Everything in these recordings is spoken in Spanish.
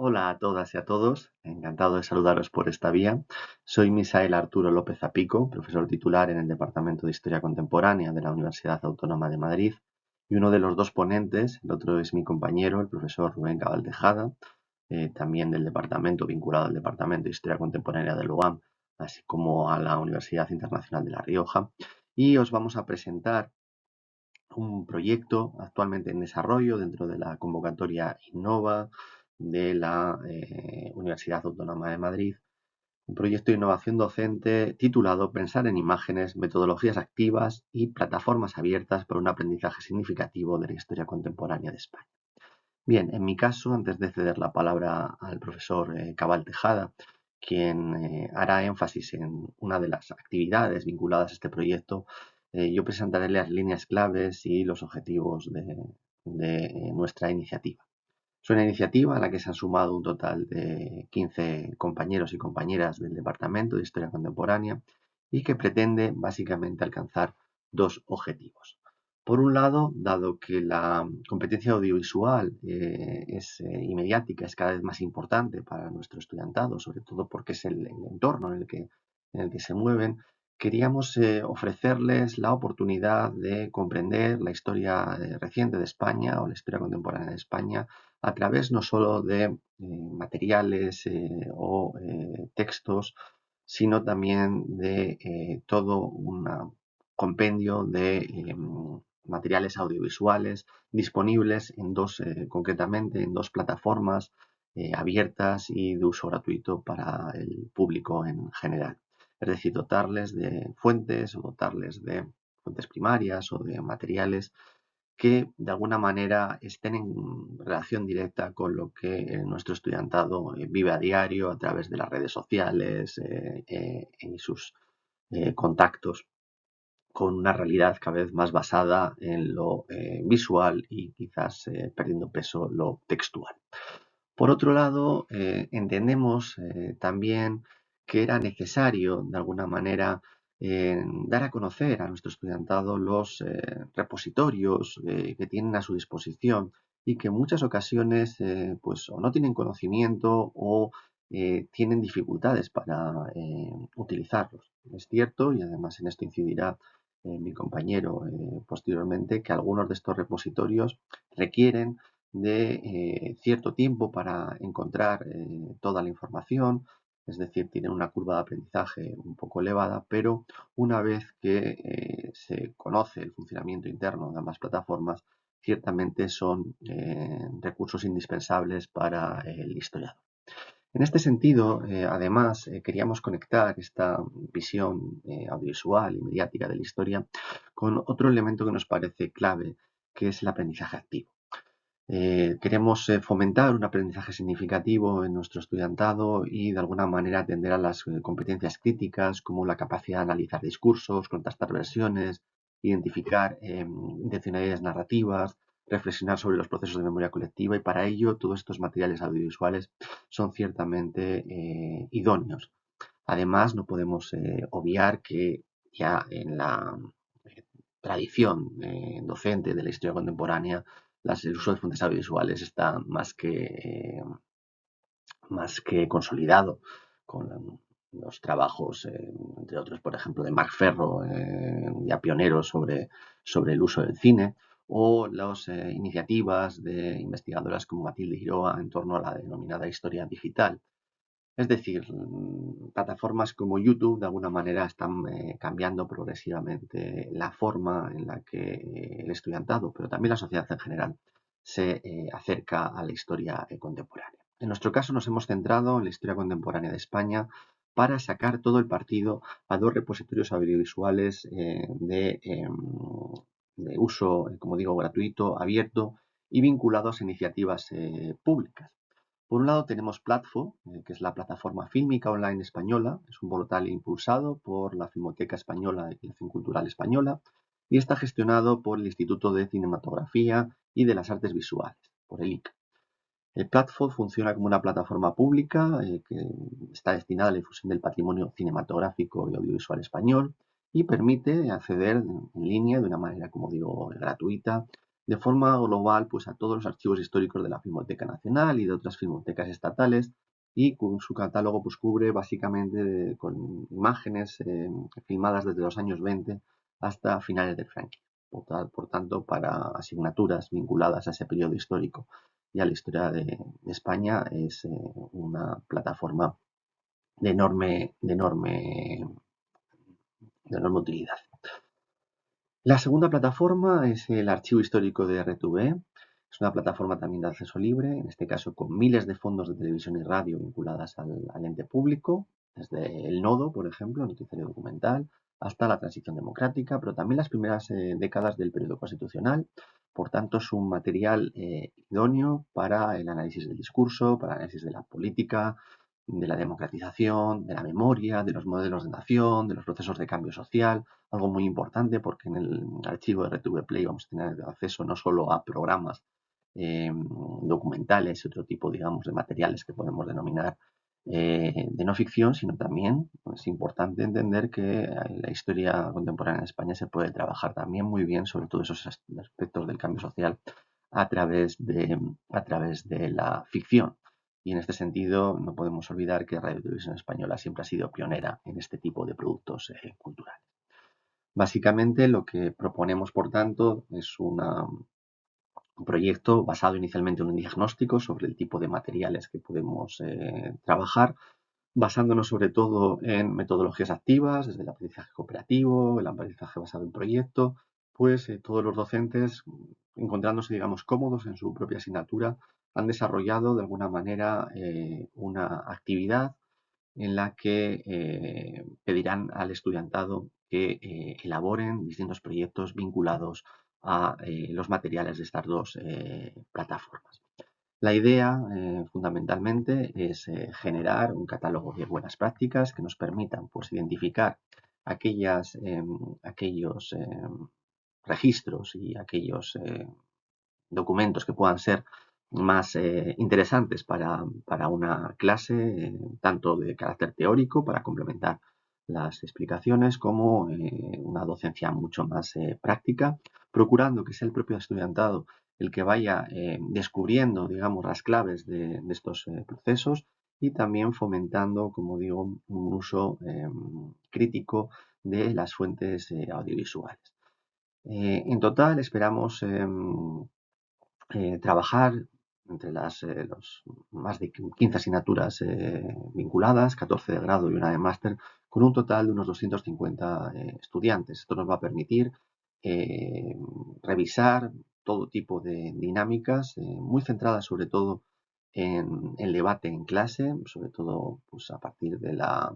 Hola a todas y a todos, encantado de saludaros por esta vía. Soy Misael Arturo López Apico, profesor titular en el Departamento de Historia Contemporánea de la Universidad Autónoma de Madrid, y uno de los dos ponentes, el otro es mi compañero, el profesor Rubén Cabal Tejada, también del departamento, vinculado al Departamento de Historia Contemporánea de la UAM, así como a la Universidad Internacional de La Rioja, y os vamos a presentar un proyecto actualmente en desarrollo dentro de la convocatoria Innova de la Universidad Autónoma de Madrid, un proyecto de innovación docente titulado Pensar en imágenes, metodologías activas y plataformas abiertas para un aprendizaje significativo de la historia contemporánea de España. Bien, en mi caso, antes de ceder la palabra al profesor Cabal Tejada, quien hará énfasis en una de las actividades vinculadas a este proyecto, yo presentaré las líneas claves y los objetivos de nuestra iniciativa. Es una iniciativa a la que se han sumado un total de 15 compañeros y compañeras del Departamento de Historia Contemporánea y que pretende básicamente alcanzar dos objetivos. Por un lado, dado que la competencia audiovisual y mediática es cada vez más importante para nuestro estudiantado, sobre todo porque es el entorno en el que se mueven, queríamos ofrecerles la oportunidad de comprender la historia reciente de España o la historia contemporánea de España a través no solo de materiales o textos, sino también de todo un compendio de materiales audiovisuales disponibles concretamente en dos plataformas abiertas y de uso gratuito para el público en general. Es decir, dotarles de fuentes o dotarles de fuentes primarias o de materiales que de alguna manera estén en relación directa con lo que nuestro estudiantado vive a diario a través de las redes sociales y sus contactos con una realidad cada vez más basada en lo visual y quizás perdiendo peso lo textual. Por otro lado, entendemos también que era necesario, de alguna manera, dar a conocer a nuestro estudiantado los repositorios que tienen a su disposición y que en muchas ocasiones pues, o no tienen conocimiento o tienen dificultades para utilizarlos. Es cierto, y además en esto incidirá mi compañero posteriormente, que algunos de estos repositorios requieren de cierto tiempo para encontrar toda la información, es decir, tienen una curva de aprendizaje un poco elevada, pero una vez que se conoce el funcionamiento interno de ambas plataformas, ciertamente son recursos indispensables para el historiador. En este sentido, además, queríamos conectar esta visión audiovisual y mediática de la historia con otro elemento que nos parece clave, que es el aprendizaje activo. Queremos fomentar un aprendizaje significativo en nuestro estudiantado y de alguna manera atender a las competencias críticas como la capacidad de analizar discursos, contrastar versiones, identificar intencionalidades narrativas, reflexionar sobre los procesos de memoria colectiva y para ello todos estos materiales audiovisuales son ciertamente idóneos. Además, no podemos obviar que ya en la tradición docente de la historia contemporánea el uso de fuentes audiovisuales está más que consolidado con los trabajos, entre otros, por ejemplo, de Marc Ferro, ya pionero sobre el uso del cine, o las iniciativas de investigadoras como Matilde Giroa en torno a la denominada historia digital. Es decir, plataformas como YouTube de alguna manera están cambiando progresivamente la forma en la que el estudiantado, pero también la sociedad en general, se acerca a la historia contemporánea. En nuestro caso nos hemos centrado en la historia contemporánea de España para sacar todo el partido a dos repositorios audiovisuales de uso, como digo, gratuito, abierto y vinculados a iniciativas públicas. Por un lado tenemos Platfo, que es la plataforma fílmica online española, es un portal impulsado por la Filmoteca Española y la Acción Cultural Española y está gestionado por el Instituto de Cinematografía y de las Artes Visuales, por el ICA. El Platfo funciona como una plataforma pública que está destinada a la difusión del patrimonio cinematográfico y audiovisual español y permite acceder en línea de una manera, como digo, gratuita de forma global pues, a todos los archivos históricos de la Filmoteca Nacional y de otras filmotecas estatales, y con su catálogo pues, cubre básicamente con imágenes filmadas desde los años 20 hasta finales del franquismo. Por tanto, para asignaturas vinculadas a ese periodo histórico y a la historia de España es una plataforma de enorme utilidad. La segunda plataforma es el Archivo Histórico de RTV. Es una plataforma también de acceso libre, en este caso con miles de fondos de televisión y radio vinculadas al ente público, desde el Nodo, por ejemplo, noticiario documental, hasta la transición democrática, pero también las primeras décadas del periodo constitucional. Por tanto, es un material idóneo para el análisis del discurso, para el análisis de la política, de la democratización, de la memoria, de los modelos de nación, de los procesos de cambio social, algo muy importante porque en el archivo de RTV Play vamos a tener acceso no solo a programas documentales y otro tipo, digamos, de materiales que podemos denominar de no ficción, sino también es importante entender que la historia contemporánea en España se puede trabajar también muy bien sobre todos esos aspectos del cambio social a través de la ficción. Y en este sentido no podemos olvidar que Radio Televisión Española siempre ha sido pionera en este tipo de productos culturales. Básicamente lo que proponemos, por tanto, es un proyecto basado inicialmente en un diagnóstico sobre el tipo de materiales que podemos trabajar, basándonos sobre todo en metodologías activas, desde el aprendizaje cooperativo, el aprendizaje basado en proyecto, pues todos los docentes, encontrándose, digamos, cómodos en su propia asignatura, han desarrollado de alguna manera una actividad en la que pedirán al estudiantado que elaboren distintos proyectos vinculados a los materiales de estas dos plataformas. La idea, fundamentalmente, es generar un catálogo de buenas prácticas que nos permitan pues, identificar aquellos registros y aquellos documentos que puedan ser más interesantes para una clase, tanto de carácter teórico, para complementar las explicaciones, como una docencia mucho más práctica, procurando que sea el propio estudiantado el que vaya descubriendo, digamos, las claves de estos procesos, y también fomentando, como digo, un uso crítico de las fuentes audiovisuales. En total esperamos trabajar entre los más de 15 asignaturas vinculadas, 14 de grado y una de máster, con un total de unos 250 estudiantes. Esto nos va a permitir revisar todo tipo de dinámicas, muy centradas sobre todo en el debate en clase, sobre todo pues, a partir de la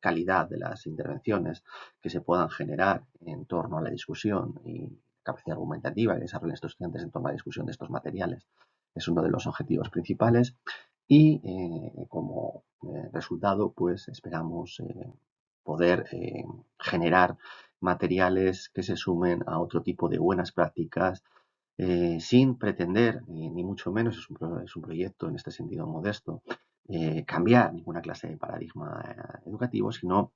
calidad de las intervenciones que se puedan generar en torno a la discusión y capacidad argumentativa que desarrollan estos estudiantes en torno a la discusión de estos materiales. Es uno de los objetivos principales y como resultado pues esperamos poder generar materiales que se sumen a otro tipo de buenas prácticas sin pretender, ni mucho menos, es un proyecto en este sentido modesto, cambiar ninguna clase de paradigma educativo, sino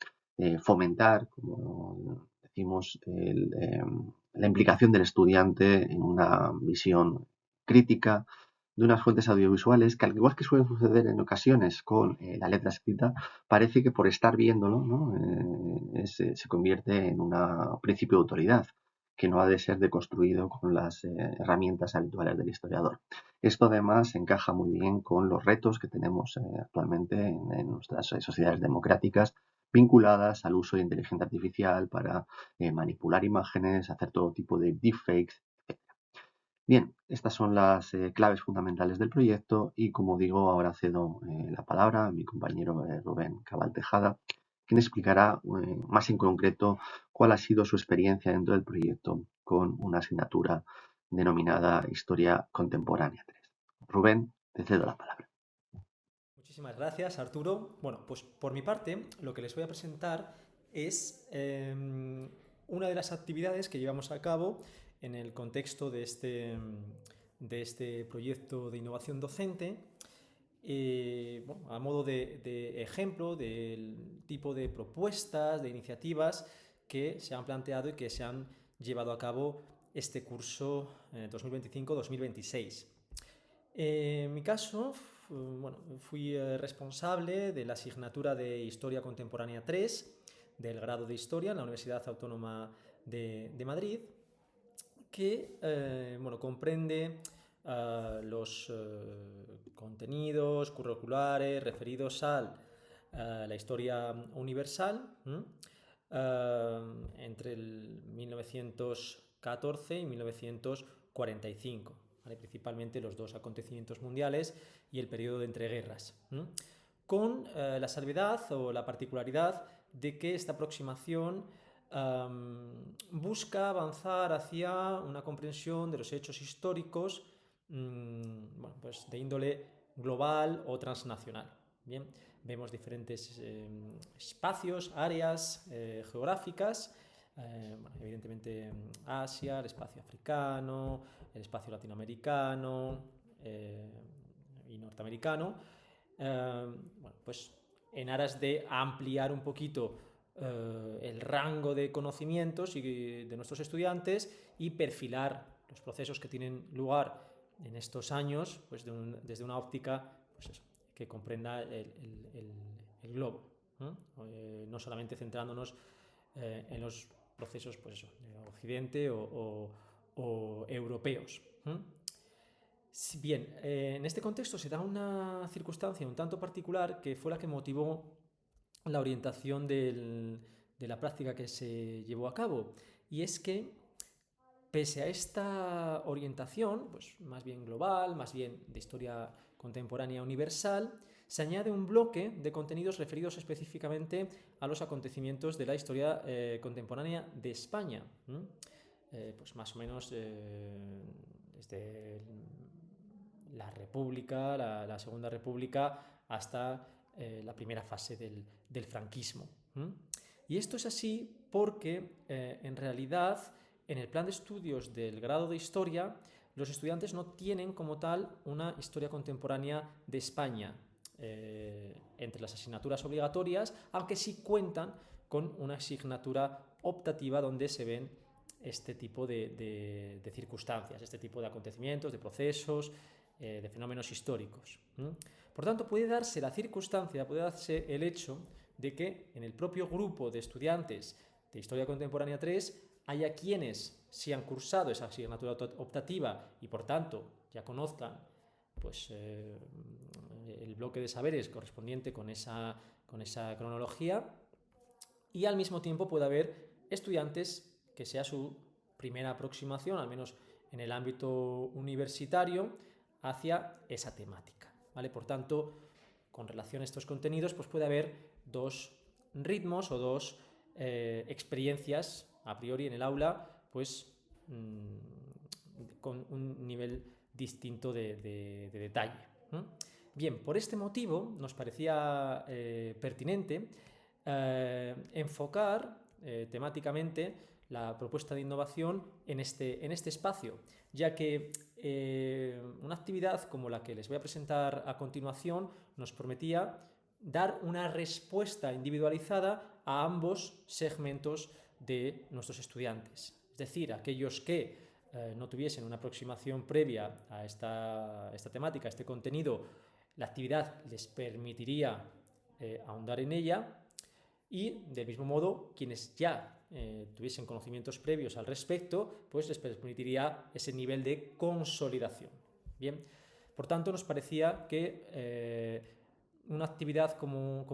fomentar, como decimos, la implicación del estudiante en una visión crítica de unas fuentes audiovisuales que, al igual que suele suceder en ocasiones con la letra escrita, parece que por estar viéndolo, ¿no? Se convierte en un principio de autoridad que no ha de ser deconstruido con las herramientas habituales del historiador. Esto además encaja muy bien con los retos que tenemos actualmente en nuestras sociedades democráticas vinculadas al uso de inteligencia artificial para manipular imágenes, hacer todo tipo de deepfakes, etc. Bien, estas son las claves fundamentales del proyecto y, como digo, ahora cedo la palabra a mi compañero Rubén Cabal Tejada, quien explicará más en concreto cuál ha sido su experiencia dentro del proyecto con una asignatura denominada Historia Contemporánea 3. Rubén, te cedo la palabra. Muchísimas gracias, Arturo. Bueno, pues por mi parte, lo que les voy a presentar es una de las actividades que llevamos a cabo en el contexto de este proyecto de innovación docente, bueno, a modo de ejemplo del tipo de propuestas, de iniciativas que se han planteado y que se han llevado a cabo este curso 2025-2026. En mi caso, bueno, fui responsable de la asignatura de Historia Contemporánea 3 del grado de Historia en la Universidad Autónoma de Madrid, que bueno, comprende los contenidos curriculares referidos a la historia universal entre el 1914 y 1945, ¿vale? Principalmente los dos acontecimientos mundiales y el periodo de entreguerras, con la salvedad o la particularidad de que esta aproximación busca avanzar hacia una comprensión de los hechos históricos bueno, pues de índole global o transnacional. Bien, vemos diferentes espacios, áreas geográficas, bueno, evidentemente Asia, el espacio africano, el espacio latinoamericano y norteamericano, bueno, pues en aras de ampliar un poquito el rango de conocimientos y de nuestros estudiantes y perfilar los procesos que tienen lugar en estos años pues desde una óptica pues eso, que comprenda el globo, no solamente centrándonos en los procesos pues eso, de Occidente o europeos. Bien, en este contexto se da una circunstancia un tanto particular que fue la que motivó la orientación de la práctica que se llevó a cabo, y es que pese a esta orientación, pues más bien global, más bien de historia contemporánea universal, se añade un bloque de contenidos referidos específicamente a los acontecimientos de la historia contemporánea de España, pues más o menos desde la República, la Segunda República, hasta la primera fase del franquismo. Y esto es así porque en realidad en el plan de estudios del grado de Historia los estudiantes no tienen como tal una historia contemporánea de España entre las asignaturas obligatorias, aunque sí cuentan con una asignatura optativa donde se ven este tipo de circunstancias, este tipo de acontecimientos, de procesos, de fenómenos históricos. Por tanto, puede darse la circunstancia, puede darse el hecho de que en el propio grupo de estudiantes de Historia Contemporánea 3 haya quienes sí han cursado esa asignatura optativa y por tanto ya conozcan pues, el bloque de saberes correspondiente con esa cronología, y al mismo tiempo puede haber estudiantes que sea su primera aproximación, al menos en el ámbito universitario, hacia esa temática, ¿vale? Por tanto, con relación a estos contenidos, pues puede haber dos ritmos o dos experiencias a priori en el aula, pues con un nivel distinto de detalle. Bien, por este motivo nos parecía pertinente enfocar temáticamente la propuesta de innovación en este espacio, ya que una actividad como la que les voy a presentar a continuación nos prometía dar una respuesta individualizada a ambos segmentos de nuestros estudiantes, es decir, aquellos que no tuviesen una aproximación previa a esta temática, a este contenido, la actividad les permitiría ahondar en ella, y del mismo modo quienes ya tuviesen conocimientos previos al respecto, pues les permitiría ese nivel de consolidación. Bien, por tanto nos parecía que una actividad como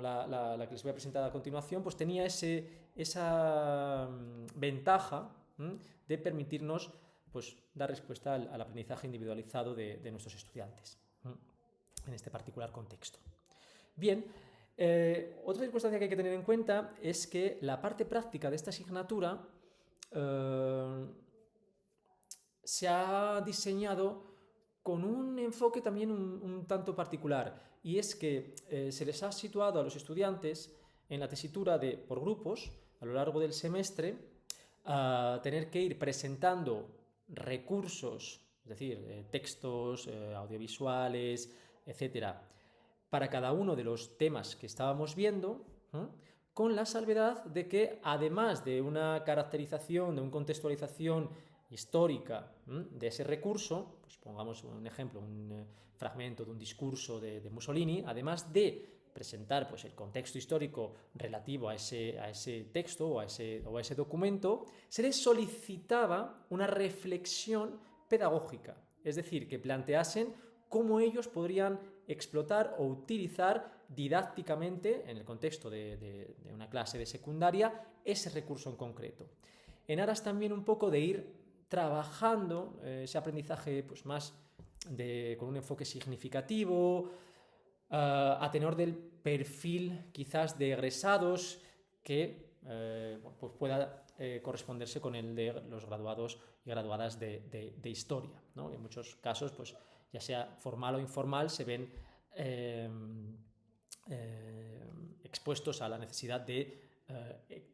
la que les voy a presentar a continuación, pues tenía esa ventaja de permitirnos pues, dar respuesta al aprendizaje individualizado de nuestros estudiantes en este particular contexto. Bien, otra circunstancia que hay que tener en cuenta es que la parte práctica de esta asignatura se ha diseñado con un enfoque también un tanto particular, y es que se les ha situado a los estudiantes en la tesitura por grupos a lo largo del semestre a tener que ir presentando recursos, es decir, textos, audiovisuales, etcétera, para cada uno de los temas que estábamos viendo, con la salvedad de que además de una caracterización, de una contextualización histórica de ese recurso, pues pongamos un ejemplo, un fragmento de un discurso de Mussolini, además de presentar pues, el contexto histórico relativo a ese texto o a ese documento, se les solicitaba una reflexión pedagógica, es decir, que planteasen cómo ellos podrían explotar o utilizar didácticamente, en el contexto de una clase de secundaria, ese recurso en concreto. En aras también un poco de ir trabajando ese aprendizaje pues, más con un enfoque significativo, a tenor del perfil quizás de egresados que pues pueda corresponderse con el de los graduados y graduadas de historia, ¿no? En muchos casos, pues, ya sea formal o informal, se ven expuestos a la necesidad de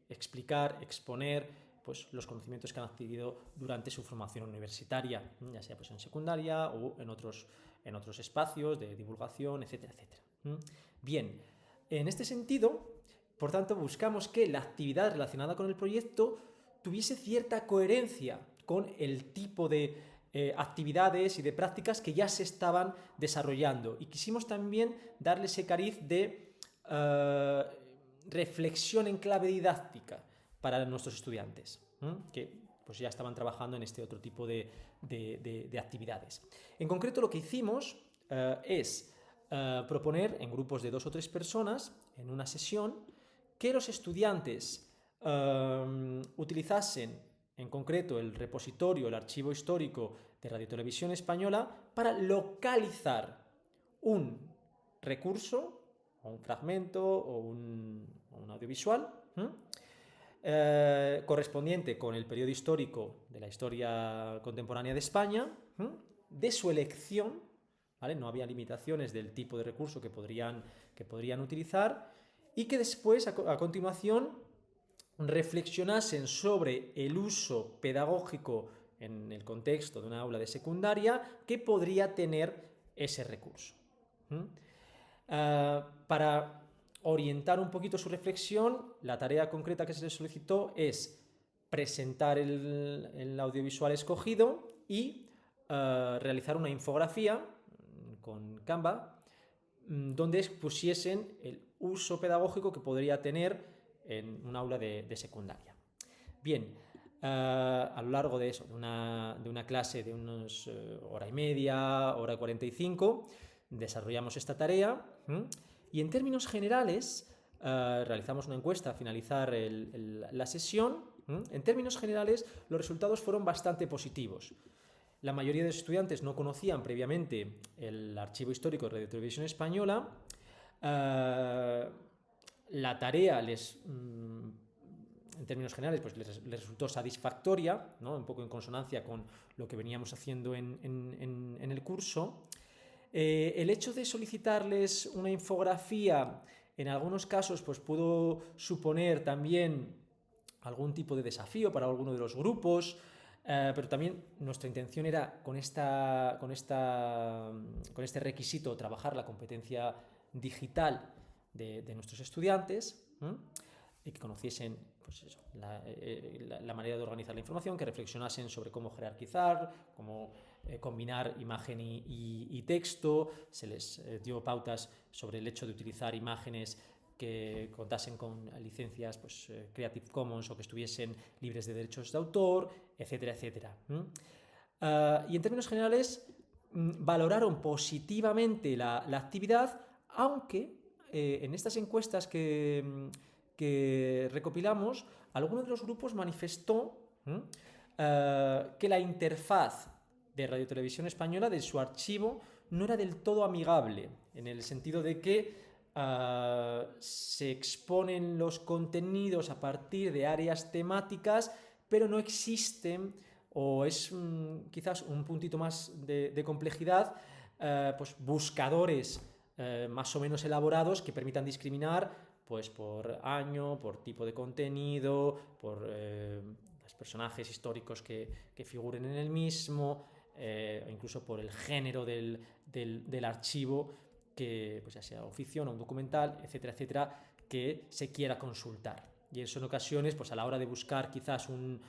explicar, exponer pues, los conocimientos que han adquirido durante su formación universitaria, ya sea pues, en secundaria o en otros espacios de divulgación, etcétera, etcétera. Bien, en este sentido, por tanto, buscamos que la actividad relacionada con el proyecto tuviese cierta coherencia con el tipo de actividades y de prácticas que ya se estaban desarrollando, y quisimos también darle ese cariz de reflexión en clave didáctica para nuestros estudiantes, que pues ya estaban trabajando en este otro tipo de actividades. En concreto, lo que hicimos es proponer en grupos de 2 o 3 personas en una sesión que los estudiantes utilizasen en concreto el repositorio, el archivo histórico de Radio Televisión Española para localizar un recurso, o un fragmento, o un audiovisual correspondiente con el periodo histórico de la historia contemporánea de España, de su elección, ¿vale? No había limitaciones del tipo de recurso que podrían utilizar, y que después, a continuación, reflexionasen sobre el uso pedagógico en el contexto de una aula de secundaria que podría tener ese recurso. Para orientar un poquito su reflexión, la tarea concreta que se les solicitó es presentar el audiovisual escogido y realizar una infografía con Canva donde pusiesen el uso pedagógico que podría tener en un aula de secundaria. Bien, a lo largo de eso, de una clase de unos hora y media, hora y 45, desarrollamos esta tarea y en términos generales realizamos una encuesta a finalizar la sesión. En términos generales, los resultados fueron bastante positivos. La mayoría de los estudiantes no conocían previamente el archivo histórico de Radio Televisión Española. La tarea en términos generales, pues les resultó satisfactoria, ¿no? Un poco en consonancia con lo que veníamos haciendo en el curso. El hecho de solicitarles una infografía en algunos casos pues pudo suponer también algún tipo de desafío para alguno de los grupos, pero también nuestra intención era con este requisito trabajar la competencia digital de nuestros estudiantes, y que conociesen pues eso, la manera de organizar la información, que reflexionasen sobre cómo jerarquizar, cómo combinar imagen y texto. Se les dio pautas sobre el hecho de utilizar imágenes que contasen con licencias pues, Creative Commons o que estuviesen libres de derechos de autor, etcétera, etcétera. Y en términos generales valoraron positivamente la actividad, aunque en estas encuestas que recopilamos, alguno de los grupos manifestó que la interfaz de Radio Televisión Española, de su archivo, no era del todo amigable, en el sentido de que se exponen los contenidos a partir de áreas temáticas, pero no existen, o es quizás un puntito más de complejidad, pues buscadores más o menos elaborados que permitan discriminar pues por año, por tipo de contenido, por los personajes históricos que figuren en el mismo, o incluso por el género del archivo, que pues ya sea o ficción o un documental, etcétera, etcétera, que se quiera consultar. Y eso en ocasiones, pues a la hora de buscar quizás un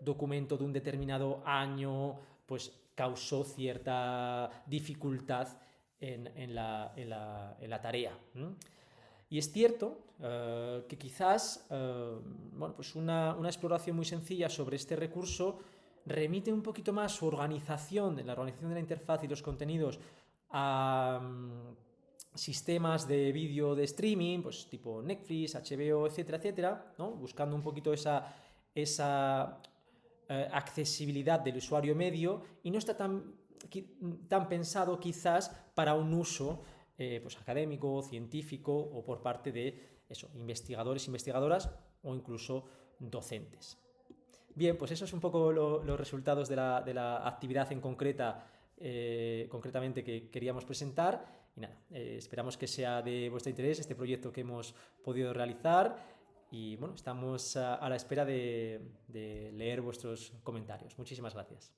documento de un determinado año, pues causó cierta dificultad en la tarea. Y es cierto que quizás bueno, pues una exploración muy sencilla sobre este recurso remite un poquito más su organización, la organización de la interfaz y los contenidos a sistemas de vídeo de streaming, pues tipo Netflix, HBO, etcétera, etcétera, ¿no? Buscando un poquito esa accesibilidad del usuario medio, y no está tan pensado quizás para un uso pues académico, científico o por parte de eso, investigadores, investigadoras o incluso docentes. Bien, pues eso es un poco los resultados de la actividad en concretamente que queríamos presentar. Y nada, esperamos que sea de vuestro interés este proyecto que hemos podido realizar. Y bueno, estamos a la espera de leer vuestros comentarios. Muchísimas gracias.